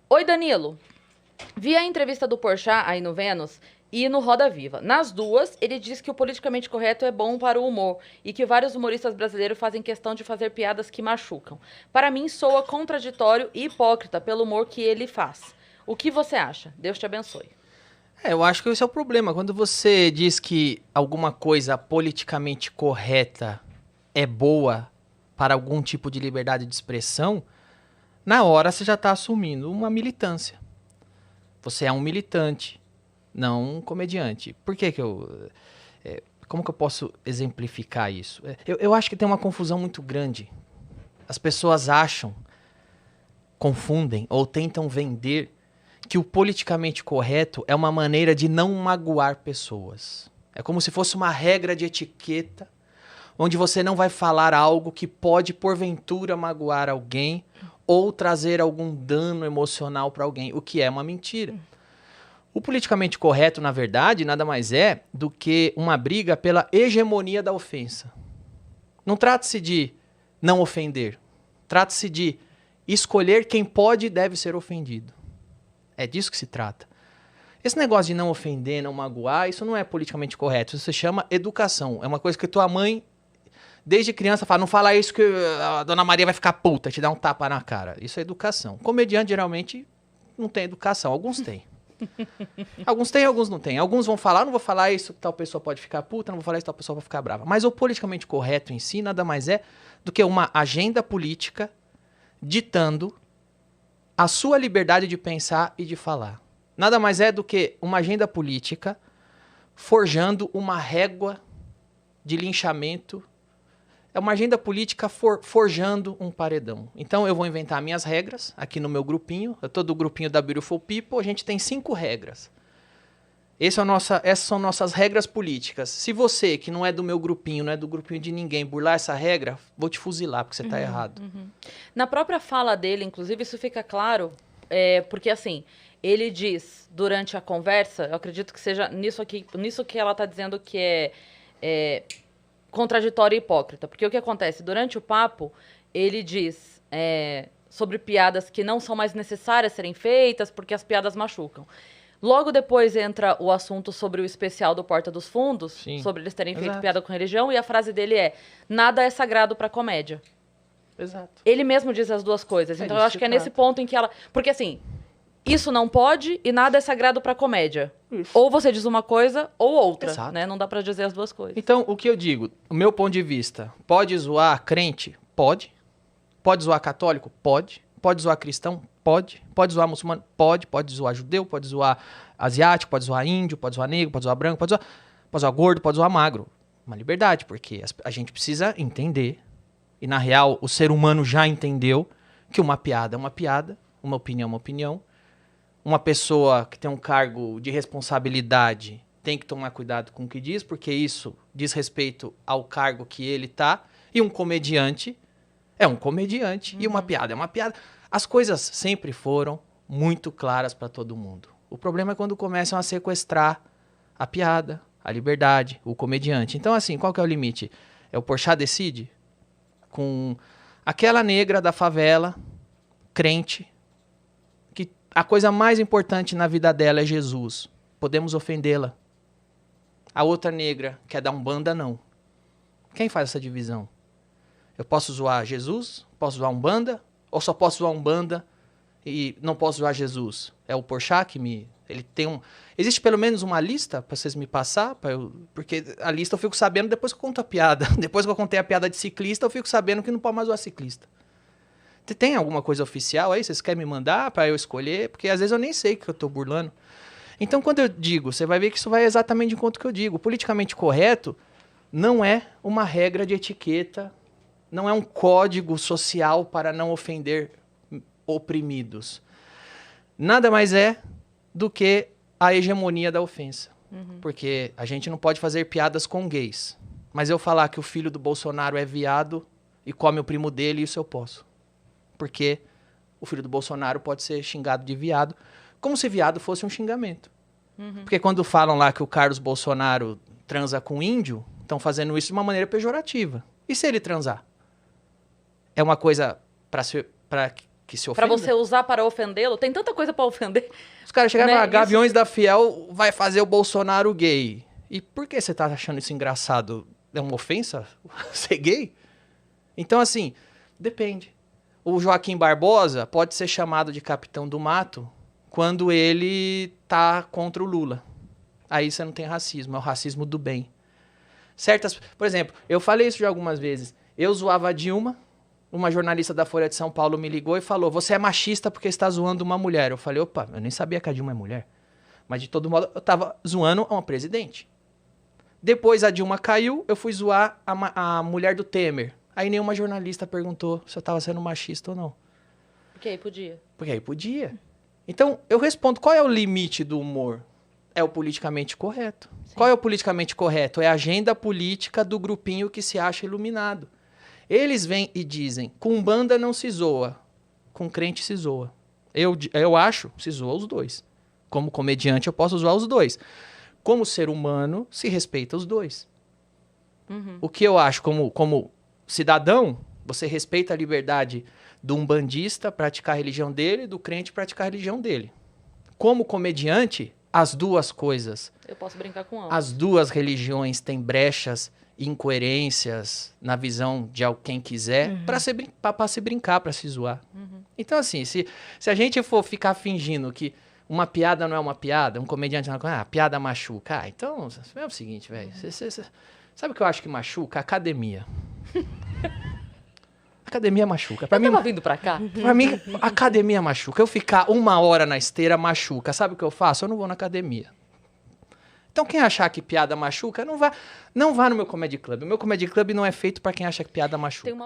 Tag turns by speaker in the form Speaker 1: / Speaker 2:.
Speaker 1: Oi, Danilo. Vi a entrevista do Porchat aí no Vênus e no Roda Viva. Nas duas, ele diz que o politicamente correto é bom para o humor e que vários humoristas brasileiros fazem questão de fazer piadas que machucam. Para mim, soa contraditório e hipócrita pelo humor que ele faz. O que você acha? Deus te abençoe.
Speaker 2: Eu acho que esse é o problema. Quando você diz que alguma coisa politicamente correta é boa para algum tipo de liberdade de expressão, na hora você já está assumindo uma militância. Você é um militante, não um comediante. Por que que eu... como que eu posso exemplificar isso? Eu acho que tem uma confusão muito grande. As pessoas acham, confundem ou tentam vender que o politicamente correto é uma maneira de não magoar pessoas. É como se fosse uma regra de etiqueta, onde você não vai falar algo que pode, porventura, magoar alguém ou trazer algum dano emocional para alguém, o que é uma mentira. O politicamente correto, na verdade, nada mais é do que uma briga pela hegemonia da ofensa. Não trata-se de não ofender, trata-se de escolher quem pode e deve ser ofendido. É disso que se trata. Esse negócio de não ofender, não magoar, isso não é politicamente correto. Isso se chama educação. É uma coisa que tua mãe, desde criança, fala, não fala isso que a dona Maria vai ficar puta, te dá um tapa na cara. Isso é educação. Comediante, geralmente, não tem educação. Alguns têm. Alguns têm, alguns não têm. Alguns vão falar, não vou falar isso, tal pessoa pode ficar puta, não vou falar isso, tal pessoa pode ficar brava. Mas o politicamente correto em si nada mais é do que uma agenda política ditando a sua liberdade de pensar e de falar. Nada mais é do que uma agenda política forjando uma régua de linchamento. É uma agenda política forjando um paredão. Então eu vou inventar minhas regras aqui no meu grupinho. Eu tô do grupinho da Beautiful People. A gente tem 5 regras. Essas são nossas regras políticas. Se você, que não é do meu grupinho, não é do grupinho de ninguém, burlar essa regra, vou te fuzilar, porque você tá errado.
Speaker 1: Na própria fala dele, inclusive, isso fica claro, porque assim, ele diz durante a conversa, eu acredito que seja nisso que ela tá dizendo que é contraditório e hipócrita. Porque o que acontece? Durante o papo, ele diz sobre piadas que não são mais necessárias serem feitas porque as piadas machucam. Logo depois entra o assunto sobre o especial do Porta dos Fundos,
Speaker 2: Sim,
Speaker 1: sobre eles terem feito
Speaker 2: exato.
Speaker 1: piada com religião, e a frase dele é: nada é sagrado pra comédia.
Speaker 2: Exato.
Speaker 1: Ele mesmo diz as duas coisas. Então eu
Speaker 2: disso
Speaker 1: acho
Speaker 2: se
Speaker 1: que é nesse
Speaker 2: trata.
Speaker 1: ponto em que ela. Porque assim, isso não pode e nada é sagrado pra comédia.
Speaker 2: Isso.
Speaker 1: Ou você diz uma coisa ou outra,
Speaker 2: Exato.
Speaker 1: né? Não dá pra dizer as duas coisas.
Speaker 2: Então, o que eu digo, o meu ponto de vista, pode zoar crente? Pode. Pode zoar católico? Pode. Pode zoar cristão? Pode. Pode zoar muçulmano? Pode. Pode zoar judeu? Pode zoar asiático? Pode zoar índio? Pode zoar negro? Pode zoar branco? Pode zoar gordo? Pode zoar magro. Uma liberdade, porque a gente precisa entender, e na real o ser humano já entendeu, que uma piada é uma piada, uma opinião é uma opinião. Uma pessoa que tem um cargo de responsabilidade tem que tomar cuidado com o que diz, porque isso diz respeito ao cargo que ele tá. E um comediante é um comediante. E uma piada é uma piada. As coisas sempre foram muito claras para todo mundo. O problema é quando começam a sequestrar a piada, a liberdade, o comediante. Então, assim, qual que é o limite? É o Porchat decide? Com aquela negra da favela, crente, a coisa mais importante na vida dela é Jesus. Podemos ofendê-la. A outra negra, que é da Umbanda, não. Quem faz essa divisão? Eu posso zoar Jesus? Posso zoar Umbanda? Ou só posso zoar Umbanda e não posso zoar Jesus? É o Porchat que me... Ele tem um... Existe pelo menos uma lista para vocês me passar? Porque a lista eu fico sabendo depois que eu conto a piada. Depois que eu contei a piada de ciclista, eu fico sabendo que não pode mais zoar ciclista. Tem alguma coisa oficial aí? Vocês querem me mandar para eu escolher? Porque às vezes eu nem sei que eu tô burlando. Então, quando eu digo, você vai ver que isso vai exatamente de encontro que eu digo. O politicamente correto não é uma regra de etiqueta, não é um código social para não ofender oprimidos. Nada mais é do que a hegemonia da ofensa. Porque a gente não pode fazer piadas com gays. Mas eu falar que o filho do Bolsonaro é viado e come o primo dele, isso eu posso. Porque o filho do Bolsonaro pode ser xingado de viado, como se viado fosse um xingamento. Porque quando falam lá que o Carlos Bolsonaro transa com índio, estão fazendo isso de uma maneira pejorativa. E se ele transar? É uma coisa para que se
Speaker 1: Pra
Speaker 2: ofenda.
Speaker 1: você usar para ofendê-lo? Tem tanta coisa pra ofender.
Speaker 2: Os caras chegaram e
Speaker 1: Né?
Speaker 2: falaram, Gaviões da Fiel vai fazer o Bolsonaro gay. E por que você tá achando isso engraçado? É uma ofensa ser gay? Então, assim, depende. O Joaquim Barbosa pode ser chamado de capitão do mato quando ele tá contra o Lula. Aí você não tem racismo, é o racismo do bem. Por exemplo, eu falei isso já algumas vezes. Eu zoava a Dilma, uma jornalista da Folha de São Paulo me ligou e falou, você é machista porque está zoando uma mulher. Eu falei, opa, eu nem sabia que a Dilma é mulher. Mas de todo modo, eu tava zoando uma presidente. Depois a Dilma caiu, eu fui zoar a mulher do Temer. Aí nenhuma jornalista perguntou se eu tava sendo machista ou não.
Speaker 1: Porque aí podia.
Speaker 2: Porque aí podia. Então, eu respondo, qual é o limite do humor? É o politicamente correto. Sim. Qual é o politicamente correto? É a agenda política do grupinho que se acha iluminado. Eles vêm e dizem, com banda não se zoa, com crente se zoa. Eu acho, se zoa os dois. Como comediante eu posso zoar os dois. Como ser humano, se respeita os dois. Uhum. O que eu acho como cidadão, você respeita a liberdade do umbandista praticar a religião dele e do crente praticar a religião dele. Como comediante, as duas coisas.
Speaker 1: Eu posso brincar com ambos.
Speaker 2: As duas religiões têm brechas, incoerências na visão de quem quiser para se brincar, para se zoar. Uhum. Então, assim, se a gente for ficar fingindo que uma piada não é uma piada, um comediante não é piada machuca. Então, é o seguinte, velho. Sabe o que eu acho que machuca? Academia. Academia machuca.
Speaker 1: Pra mim, tava vindo pra cá?
Speaker 2: Pra mim, academia machuca. Eu ficar 1 hora na esteira machuca. Sabe o que eu faço? Eu não vou na academia. Então, quem achar que piada machuca, não vá no meu Comedy Club. O meu Comedy Club não é feito pra quem acha que piada machuca.